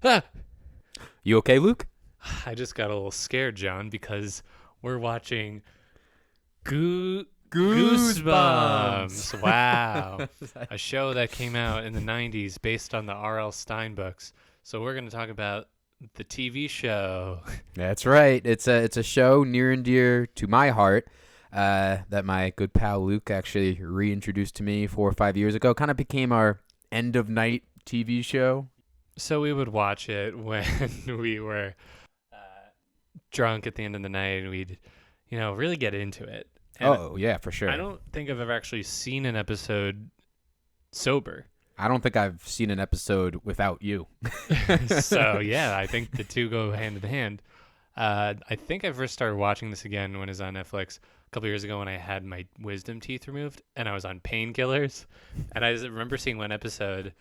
Ah! You okay, Luke? I just got a little scared, John, because we're watching GooseBumps. GooseBumps. Wow. A show that came out in the 90s based on the RL Stine books. So we're going to talk about the TV show. That's right. It's a show near and dear to my heart that my good pal Luke actually reintroduced to me 4 or 5 years ago. Kind of became our end of night TV show. So we would watch it when we were drunk at the end of the night, and we'd, really get into it. And Oh yeah, for sure. I don't think I've ever actually seen an episode sober. I don't think I've seen an episode without you. So yeah, I think the two go hand in hand. I think I first started watching this again when it was on Netflix a couple years ago when I had my wisdom teeth removed and I was on painkillers. And I just remember seeing one episode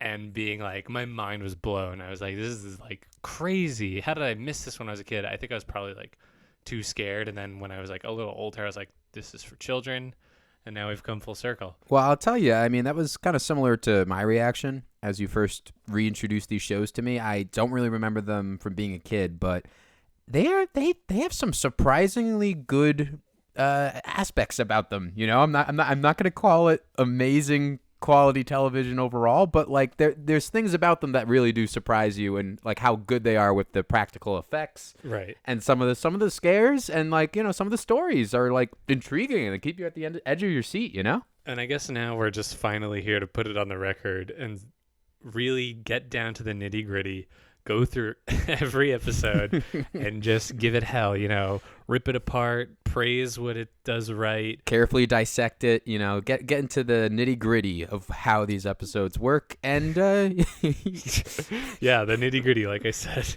and being like, my mind was blown. I was like, this is like crazy. How did I miss this when I was a kid? I think I was probably like too scared. And then when I was like a little older, I was like, this is for children. And now we've come full circle. Well, I'll tell you, I mean, that was kind of similar to my reaction as you first reintroduced these shows to me. I don't really remember them from being a kid, but they have some surprisingly good aspects about them. I'm not going to call it amazing quality television overall, but like there's things about them that really do surprise you, and like how good they are with the practical effects, Right. and some of the scares, and like some of the stories are like intriguing and they keep you at the edge of your seat. And I guess now we're just finally here to put it on the record and really get down to the nitty gritty, go through every episode and just give it hell, rip it apart, praise what it does right. Carefully dissect it, get into the nitty gritty of how these episodes work, and Yeah, the nitty gritty, like I said.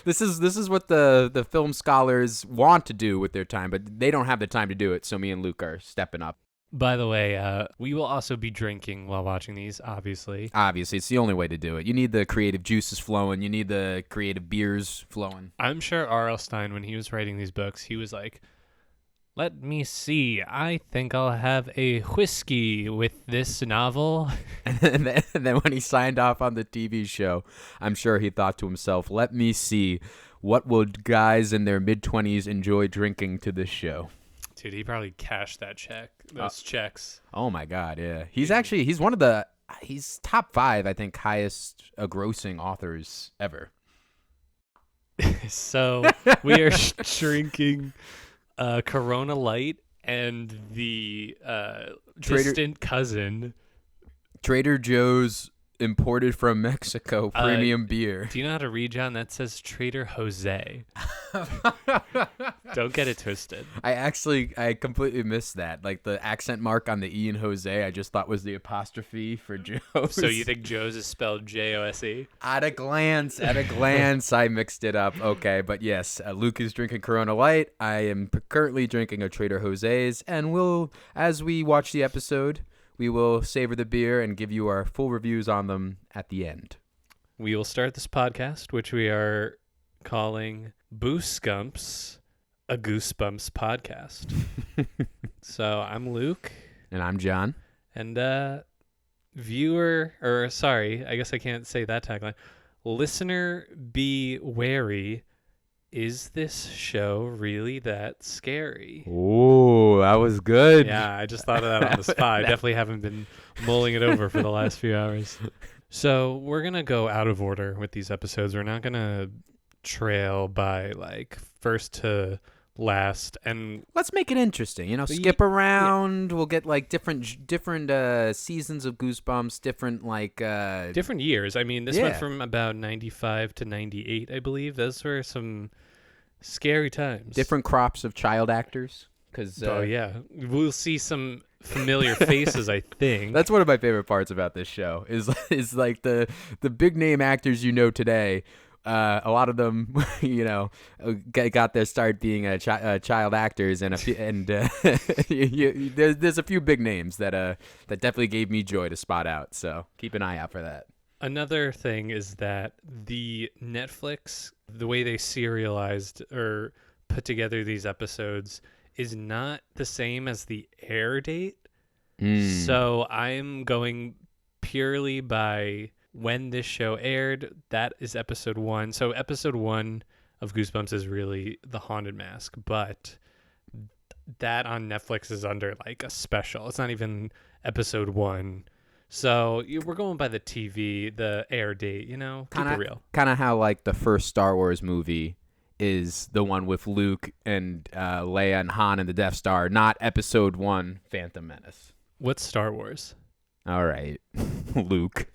This is what the film scholars want to do with their time, but they don't have the time to do it. So me and Luke are stepping up. By the way, we will also be drinking while watching these, obviously. Obviously, it's the only way to do it. You need the creative juices flowing. You need the creative beers flowing. I'm sure R.L. Stine, when he was writing these books, he was like, let me see, I think I'll have a whiskey with this novel. And then when he signed off on the TV show, I'm sure he thought to himself, let me see, what would guys in their mid-20s enjoy drinking to this show? Dude, he probably cashed that those checks. Oh my God, yeah. He's top 5, I think, highest grossing authors ever. So we are drinking Corona Light and the distant cousin. Trader Joe's imported from Mexico premium beer. Do you know how to read, John? That says Trader Jose. Don't get it twisted. I completely missed that. Like the accent mark on the E in Jose, I just thought was the apostrophe for Joe's. So you think Joe's is spelled Jose? At a glance, I mixed it up. Okay, but yes, Luke is drinking Corona Light. I am currently drinking a Trader Jose's, and as we watch the episode, we will savor the beer and give you our full reviews on them at the end. We will start this podcast, which we are calling BooseGumps, a GooseBumps Podcast. So I'm Luke. And I'm John. And I guess I can't say that tagline. Listener, be wary. Is this show really that scary? Oh, that was good. Yeah, I just thought of that on the spot. I definitely haven't been mulling it over for the last few hours. So we're going to go out of order with these episodes. We're not going to trail by like first to last. And let's make it interesting. Skip around. Yeah. We'll get like different seasons of GooseBumps, different years. I mean, this went from about 95 to 98, I believe. Those were some scary times. Different crops of child actors. We'll see some familiar faces, I think. That's one of my favorite parts about this show is like the big name actors today. A lot of them, got their start being child actors, and there's a few big names that definitely gave me joy to spot out. So keep an eye out for that. Another thing is that the Netflix, the way they serialized or put together these episodes, is not the same as the air date. So I'm going purely by when this show aired, that is episode 1. So episode 1 of Goosebumps is really the Haunted Mask, but that on Netflix is under like a special. It's not even episode 1. So we're going by the TV, the air date, you know, keep it real. Kind of how like the first Star Wars movie is the one with Luke and Leia and Han and the Death Star, not episode 1 Phantom Menace. What's Star Wars? All right, Luke.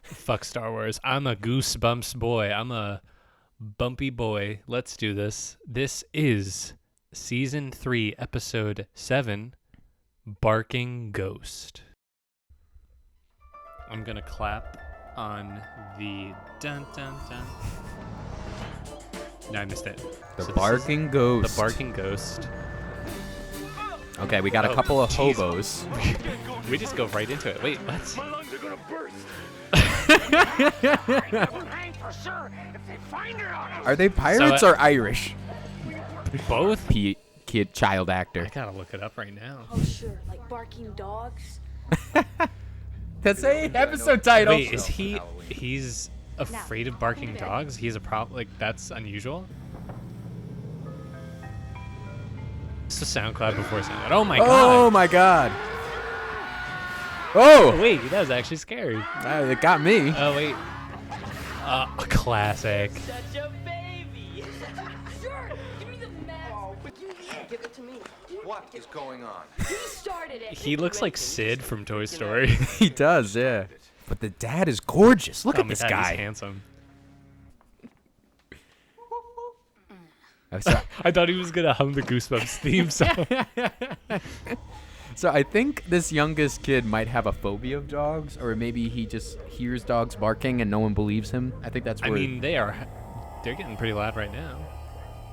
Fuck Star Wars. I'm a Goosebumps boy. I'm a bumpy boy. Let's do this. This is season 3, episode 7, Barking Ghost. I'm gonna clap on the dun dun dun. No, I missed it. The Barking Ghost. The Barking Ghost. Okay, we got a couple of geez. hobos. We just go right into it. Wait, what? My lungs are gonna burst. Are they pirates or Irish? Both? Kid, child actor. I gotta look it up right now. Oh, sure, like barking dogs. That's a episode title. Wait, is he's afraid of barking dogs? He's a problem? Like, that's unusual? It's the SoundCloud before SoundCloud. Oh my god. Oh my god. Oh, Wait, that was actually scary. it got me. Oh, wait. A classic. Such a baby. Sure, give me the mask. Oh, but give it to me. What is going on? You started it. He looks like Sid from Toy Story. He does, yeah. But the dad is gorgeous. Look Oh at my this God, guy. He's handsome. So, I thought he was gonna hum the Goosebumps theme song. so I think this youngest kid might have a phobia of dogs, or maybe he just hears dogs barking and no one believes him. I think that's I where. mean, they're getting pretty loud right now.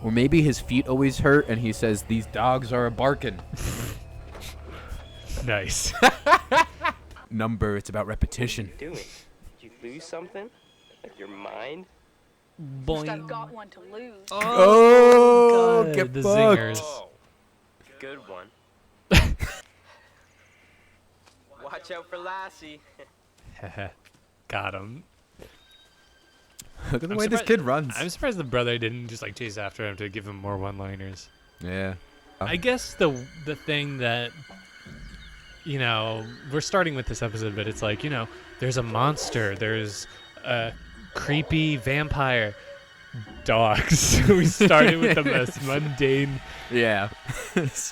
Or maybe his feet always hurt, and he says these dogs are a barking. Nice. Number. It's about repetition. Doing? Did you lose something? Like your mind? I've got one to lose. Oh, God, get the fucked. zingers. Oh, good one. Watch out for Lassie. Got him. Look at the I'm way this surprised- kid runs. I'm surprised the brother didn't just like chase after him to give him more one-liners. Yeah. I guess the thing that, you know, we're starting with this episode, but it's like, you know, there's a monster, there's a creepy vampire, dogs. We started with the most mundane. Yeah.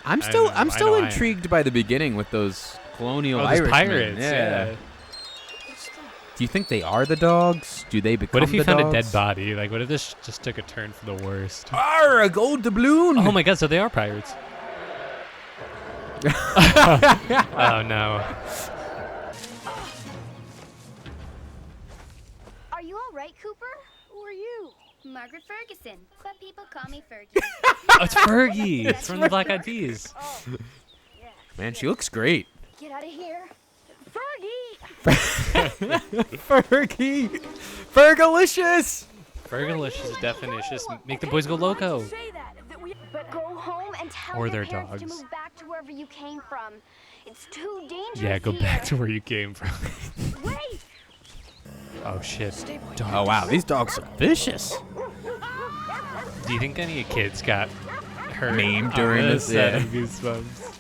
I'm I still know, I'm I still know, I am. intrigued by the beginning with those colonial Oh, those Irishmen. pirates. Yeah. Yeah. Do you think they are the dogs? Do they become What if he the found dogs? a dead body? Like, what if this just took a turn for the worst? Arr, a gold doubloon. Oh my God! So they are pirates. Oh no. Are you all right, Cooper? Who are you? Margaret Ferguson, but people call me Fergie. Oh, it's Fergie. It's from the Black Eyed Peas. Oh, yeah. Man, she looks great. Get out of here. Fergie! Fergie. Fergalicious. Fergalicious definition. Make the boys go loco. Say that. But go home and tell Or your their parents to dogs. move back to wherever you came from. It's too dangerous. Yeah, go here. back to where you came from. Wait! Oh shit. Oh wow, these dogs are vicious. Do you think any kids got hurt Maimed on during the this? set Yeah. of Goosebumps?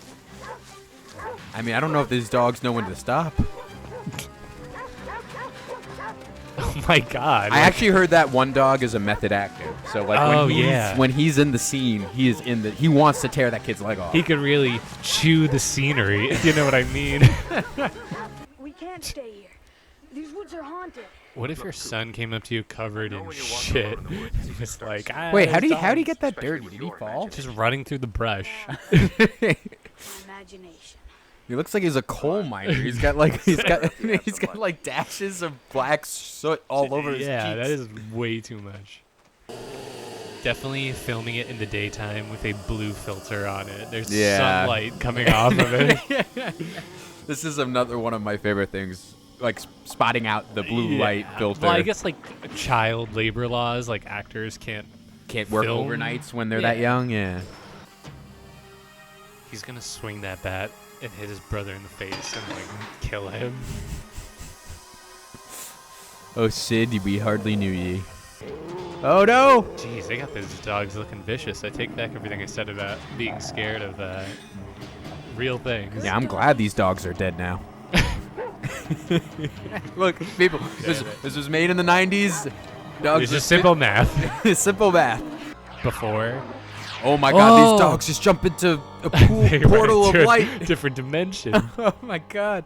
I mean, I don't know if these dogs know when to stop. Oh my God. I actually heard that one dog is a method actor. So like when he's in the scene, he wants to tear that kid's leg off. He could really chew the scenery, if you know what I mean. We can't stay here. These woods are haunted. What if your son came up to you covered in shit? He was like, Wait, how do do you get that dirty? Did he fall? Just running through the brush. Imagination. He looks like he's a coal miner. He's got like dashes of black soot all over his Yeah, cheeks. that is way too much. Definitely filming it in the daytime with a blue filter on it. There's Yeah. sunlight coming off of it. This is another one of my favorite things, like spotting out the blue Yeah. light filter. Well, I guess like child labor laws, like actors can't work film. overnights when they're that Yeah. young. Yeah. He's gonna swing that bat and hit his brother in the face and like kill him. Oh, Sid, we hardly knew ye. Oh, no! Jeez, they got those dogs looking vicious. I take back everything I said about being scared of real things. Yeah, I'm glad these dogs are dead now. Look, people, this was made in the 90s. Dogs It's just simple math. simple math. Before. Oh my God, these dogs just jump into a They went portal of into a light. different dimension. Oh my God.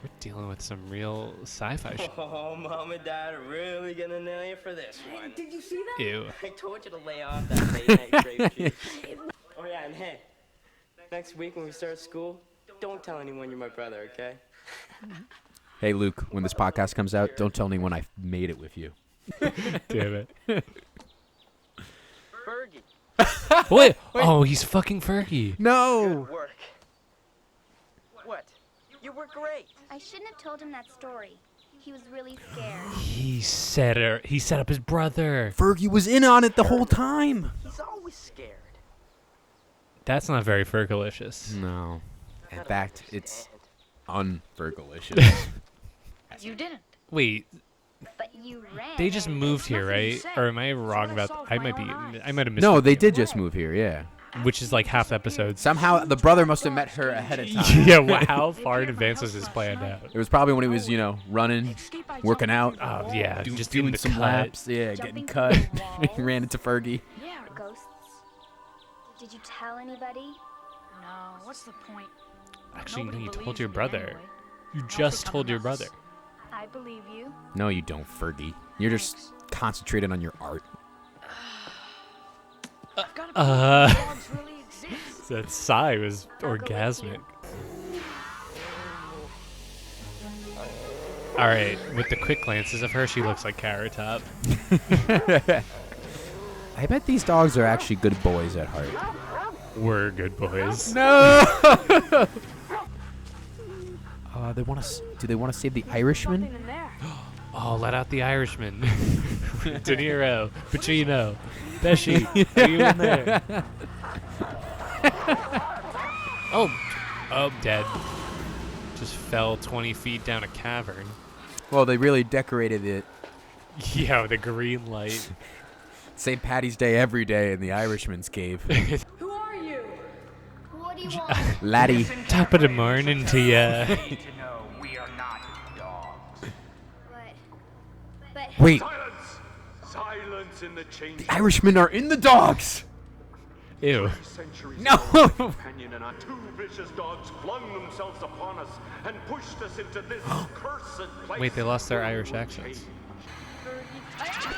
We're dealing with some real sci-fi shit. Oh, Mom and Dad are really gonna nail you for this one. Did you see that? Ew. I told you to lay off that late night grape juice. Oh yeah, and hey, next week when we start school, don't tell anyone you're my brother, okay? Hey, Luke, when this podcast comes out, don't tell anyone I made it with you. Damn it. Fergie, Wait. Oh, he's fucking Fergie. No. good work. What? You were great. I shouldn't have told him that story. He was really scared. He set up his brother. Fergie was in on it the whole time. He's always scared. That's not very Fergalicious. No. In fact, it's unfergalicious. You didn't. Wait, But you ran. they just moved here, nothing you right? say. Or am I wrong what I about? saw with I my might be. own eyes. I might have missed. No, it. they did just move here, yeah. Which is like half the episodes. Somehow the brother must have met her ahead of time. Yeah. Wow, how far in advance was this planned out? It was probably when he was, running, working out, Oh yeah, just doing doing the some cut. laps. Yeah, getting cut. He ran into Fergie. Yeah. Ghosts. Did you tell anybody? No, what's the point? Actually, no, Nobody you told believes your me brother. anyway. You I'll just become told your nuts. brother. I believe you. No, you don't, Fergie. You're just concentrated on your art. I've got to believe these dogs really exist. That sigh was I'll go with orgasmic. All right, with the quick glances of her, she looks like Carrot Top. I bet these dogs are actually good boys at heart. We're good boys. No. They want to. Do they want to save the Irishman? Nothing in there. Oh, let out the Irishman. De Niro, Pacino, Pesci, are you in there? Oh, dead. Just fell 20 feet down a cavern. Well, they really decorated it. Yeah, with a green light. St. Patty's Day every day in the Irishman's cave. Who are you? What do you want? Laddie. Top of the morning to ya. But Wait, Silence! Silence in the change. the Irishmen are in the dogs. Ew. Centuries No. ago, companion and I, two vicious dogs flung themselves upon us and pushed us into this cursed place. Wait, they lost their Irish accents.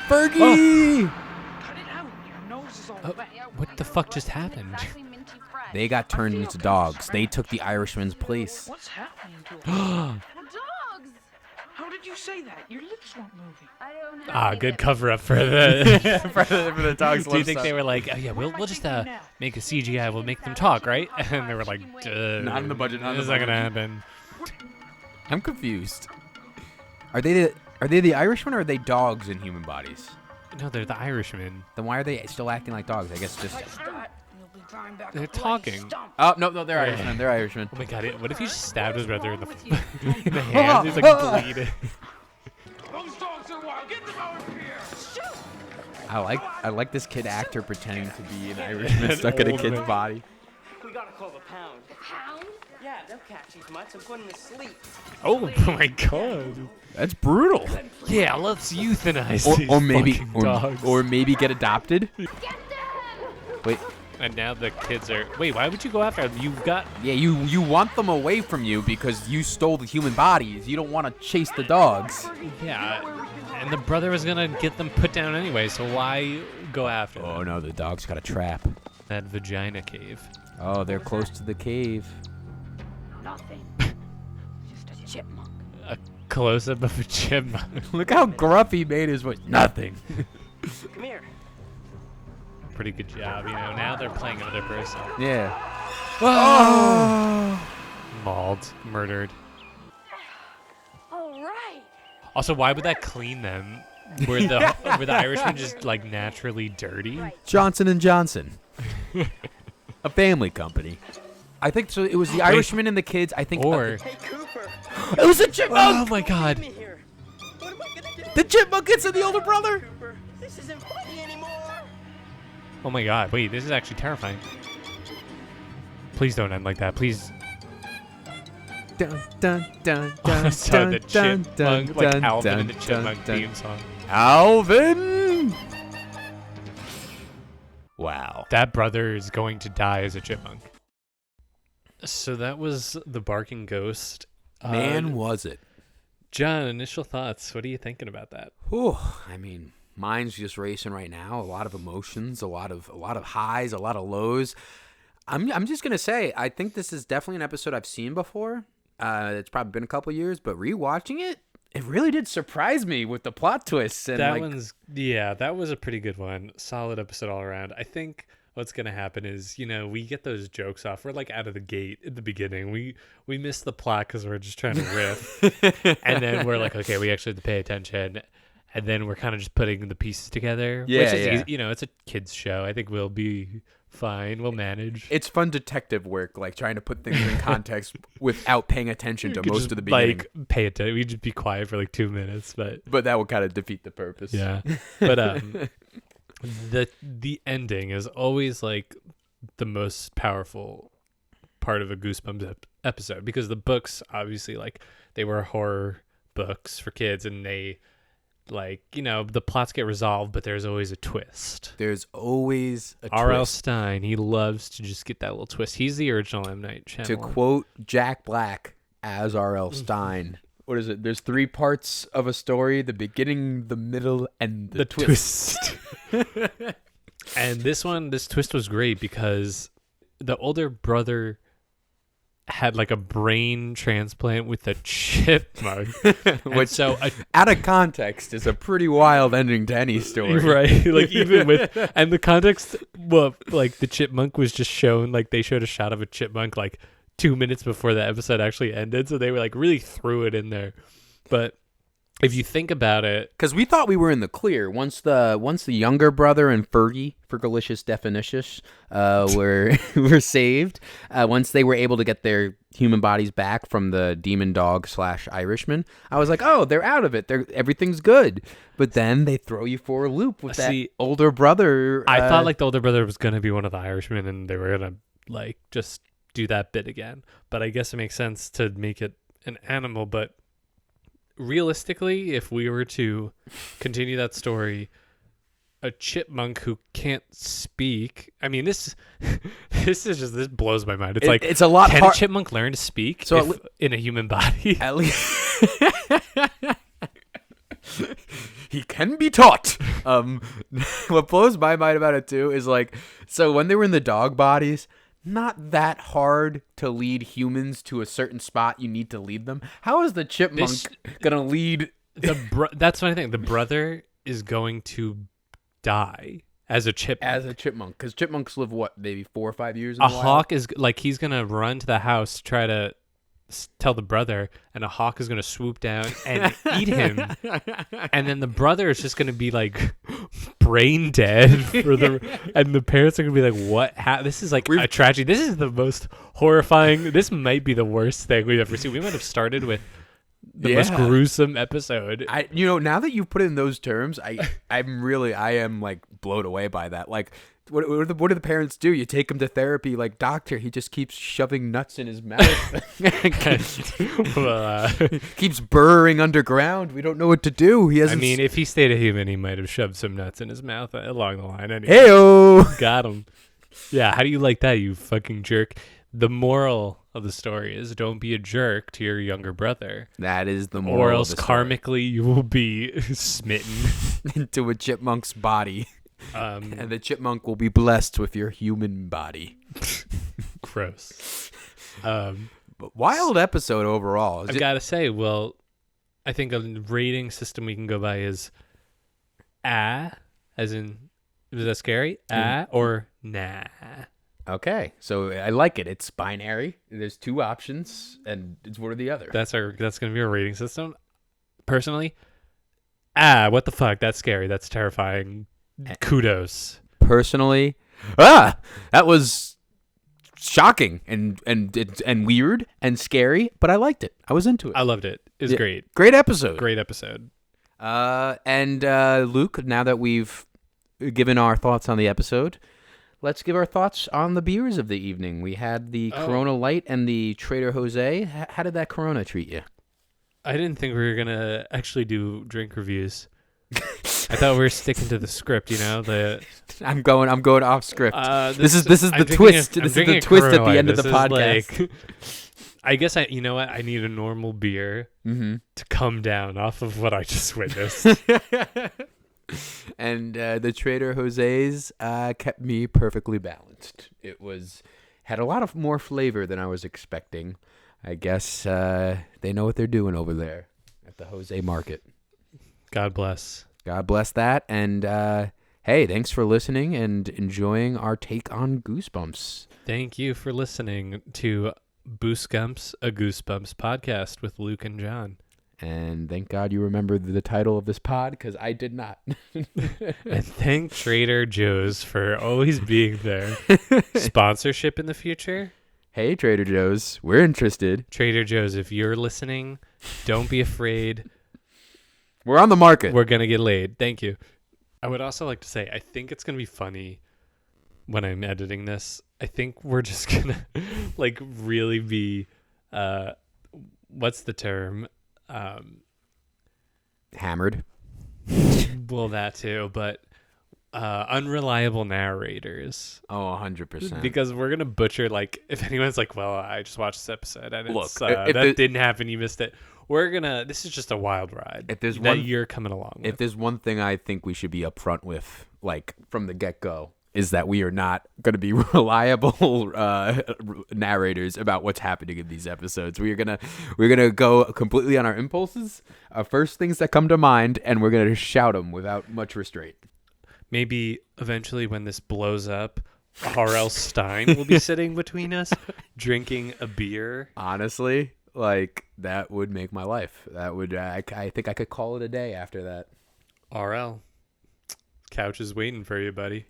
Fergie. Cut it out. Your nose is all wet. What the fuck just happened? They got turned into dogs. They took the Irishman's place. What's happening to them? Dogs! How did you say that? Your lips weren't moving. I don't know. Ah, good cover up for the. for the dogs. Do you think they were like, oh yeah, we'll just make a CGI, we'll make them talk, right? And they were like, Not in the budget, not in This is the not gonna budget. happen. I'm confused. Are they the Irishmen or are they dogs in human bodies? No, they're the Irishmen. Then why are they still acting like dogs? I guess just. You'll be drawing back They're a bloody talking. stump. Oh no, they're Irishmen. They're Irishmen. Oh my god, what if he just stabbed his brother in the, in the hand? He's like bleeding. Those dogs are wild. Get them out of here. I like this kid actor pretending to be an Irishman stuck in a old kid's man. body. We gotta call the pound. Pound? Yeah, they'll catch these mutts and put them to sleep. Oh my god. That's brutal. Yeah, let's euthanize these Or maybe fucking dogs. or maybe get adopted. Get them! Wait, And now the kids are. Wait, why would you go after them? You've got. yeah, you want them away from you because you stole the human bodies. You don't want to chase the dogs. Yeah. And the brother was gonna get them put down anyway, so why go after Oh them? no, the dog's got a trap. That vagina cave. Oh, they're close to the cave. Nothing. Just a chipmunk. A close up of a chipmunk. Look how gruff he made his voice. Nothing. Come here. Pretty good job, you know. Now they're playing another person. Yeah. Mauled, murdered. All right. Also, why would that clean them? Were the Irishmen just like naturally dirty? Johnson and Johnson, a family company. I think so. It was the Irishman and the kids. I think. Or Hey, Cooper. it was a chipmunk. oh my god, Come here. What am I gonna do? The chipmunk gets in the older brother. This isn't funny anymore. Oh my god, wait, this is actually terrifying. Please don't end like that, please. Dun, dun, dun, dun, So the dun, dun, chipmunk, like dun, Alvin dun, in the chipmunk dun, theme song. Alvin. Wow. That brother is going to die as a chipmunk. So that was The Barking Ghost. Man, was it. John, initial thoughts. What are you thinking about that? Whew, I mean, mine's just racing right now. A lot of emotions, a lot of highs, a lot of lows. I'm just gonna say, I think this is definitely an episode I've seen before. It's probably been a couple years, but rewatching it, it really did surprise me with the plot twists. And that was a pretty good one. Solid episode all around. I think what's gonna happen is, we get those jokes off. We're like out of the gate at the beginning. We miss the plot because we're just trying to riff, and then we're like, okay, we actually have to pay attention, and then we're kind of just putting the pieces together. Yeah, which is yeah. easy. It's a kids show. I think we'll be fine. We'll manage. It's fun detective work, like trying to put things in context without paying attention to most of the beginning. Like pay attention. We just be quiet for like 2 minutes, but that would kind of defeat the purpose. yeah. But the ending is always like the most powerful part of a GooseBumps episode, because the books obviously, like, they were horror books for kids, and they, like, the plots get resolved, but there's always a twist. There's always a RL twist. Stine, he loves to just get that little twist. He's the original M. Night Shyamalan. To quote Jack Black as RL Stine, what is it? There's 3 parts of a story: the beginning, the middle, and the twist. And this twist was great because the older brother had like a brain transplant with a chipmunk, Which, so out of context, is a pretty wild ending to any story. right, like even with, and the context, well, like the chipmunk was just shown, like they showed a shot of a chipmunk like 2 minutes before the episode actually ended, so they were like really threw it in there. But if you think about it, Because we thought we were in the clear once the younger brother and Fergalicious Definitious, were saved. Once they were able to get their human bodies back from the demon dog / Irishman, I was like, oh, they're out of it. Everything's good. But then they throw you for a loop with that older brother. I thought like the older brother was gonna be one of the Irishmen, and they were gonna like just do that bit again. But I guess it makes sense to make it an animal. But realistically, if we were to continue that story, a chipmunk who can't speak, I mean, this blows my mind. It's like, it's a lot. Can a chipmunk learn to speak in a human body? At least he can be taught. What blows my mind about it too is like, so when they were in the dog bodies, not that hard to lead humans to a certain spot you need to lead them. How is the chipmunk gonna lead? That's what I think. The brother is going to die as a chipmunk. Because chipmunks live what, maybe 4 or 5 years in a the wild? hawk is like, he's gonna run to the house to try to tell the brother, and a hawk is gonna swoop down and eat him, and then the brother is just gonna be like brain dead and the parents are gonna be like, what this is like a tragedy. This is the most horrifying, this might be the worst thing we've ever seen. We might have started with the most gruesome episode. Now that you put it in those terms, I am like blown away by that. Like, what do the parents do? You take him to therapy, like, doctor, he just keeps shoving nuts in his mouth. Keeps burrowing underground. We don't know what to do. If he stayed a human, he might have shoved some nuts in his mouth along the line anyway. Heyo! Got him. Yeah, how do you like that, you fucking jerk? The moral of the story is, don't be a jerk to your younger brother. That is the moral. Or else karmically you will be smitten into a chipmunk's body. And the chipmunk will be blessed with your human body. Gross. But wild episode overall. I've got to say, well, I think a rating system we can go by is as in, is that scary? Or nah. Okay, so I like it. It's binary. There's 2 options, and it's one or the other. That's going to be our rating system. Personally, what the fuck? That's scary. That's terrifying. Kudos. Personally, that was shocking and weird and scary, but I liked it. I was into it. I loved it. It was great. Great episode. Great episode. And Luke, now that we've given our thoughts on the episode, let's give our thoughts on the beers of the evening. We had the Corona Light and the Trader Jose. How did that Corona treat you? I didn't think we were gonna actually do drink reviews. I thought we were sticking to the script, you know. I'm going off script. This is the I'm twist. drinking This is drinking the a twist at Corona the Light. end of the This is podcast. like- I guess you know what? I need a normal beer Mm-hmm. to come down off of what I just witnessed. And the Trader Jose's kept me perfectly balanced. It had a lot of more flavor than I was expecting. I guess they know what they're doing over there at the Jose Market. God bless. God bless that. And hey, thanks for listening and enjoying our take on GooseBumps. Thank you for listening to BooseGumps, a GooseBumps podcast with Luke and John. And thank God you remembered the title of this pod, because I did not. And thank Trader Joe's for always being there. Sponsorship in the future? Hey, Trader Joe's, we're interested. Trader Joe's, if you're listening, don't be afraid. We're on the market. We're going to get laid. Thank you. I would also like to say, I think it's going to be funny when I'm editing this. I think we're just going to like really be, what's the term? Hammered. Well, that too, but unreliable narrators. Oh, 100%. Because we're gonna butcher, like, if anyone's like, well, I just watched this episode and Look, it's, if that didn't happen, you missed it. This is just a wild ride If there's that one- you're coming along with. If there's one thing I think we should be upfront with, like from the get-go, is that we are not going to be reliable narrators about what's happening in these episodes. We're gonna go completely on our impulses, first things that come to mind, and we're gonna shout them without much restraint. Maybe eventually when this blows up, RL Stine will be sitting between us, drinking a beer. Honestly, like that would make my life. That would I think I could call it a day after that. RL, couch is waiting for you, buddy.